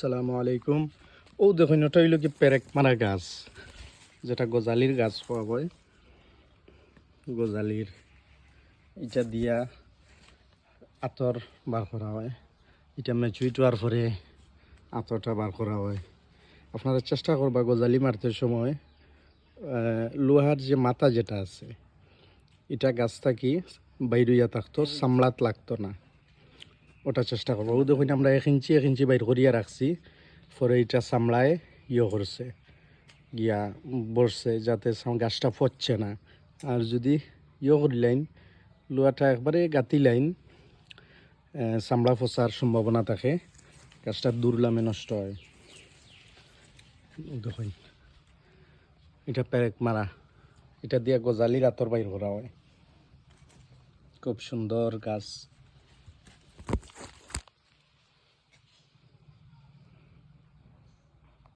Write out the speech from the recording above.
আসসালামু আলাইকুম। ও দেখুন, ওটা হইল কি পেরেক মারা গাছ, যেটা গজালির গাছ পাওয়া হয়। গজালির এটা দিয়া আতর বার করা হয়। এটা ম্যাচুইট হওয়ার পরে আতরটা বার করা হয়। আপনারা চেষ্টা করবা গজালি মারতে সময় লোহার যে মাথা যেটা আছে, এটা গাছ থাকি বাইরইয়া থাকতো, সামলাত লাগতো না। ওটা চেষ্টা করবো। ও দেখুন, আমরা 1 ইঞ্চি বাইর করিয়া রাখছি, পরে এটা সামলায় করছে গিয়া বসছে, যাতে গাছটা পচছে না। আর যদি করিলাইন, লোহাটা একবারে গাতি লাইন, চামড়া পচার সম্ভাবনা থাকে, গাছটা দুর্লামে নষ্ট হয়। দেখুন, এটা পেরেক মারা, এটা দিয়ে গজালির আতর বাইর করা হয়। খুব সুন্দর গাছ।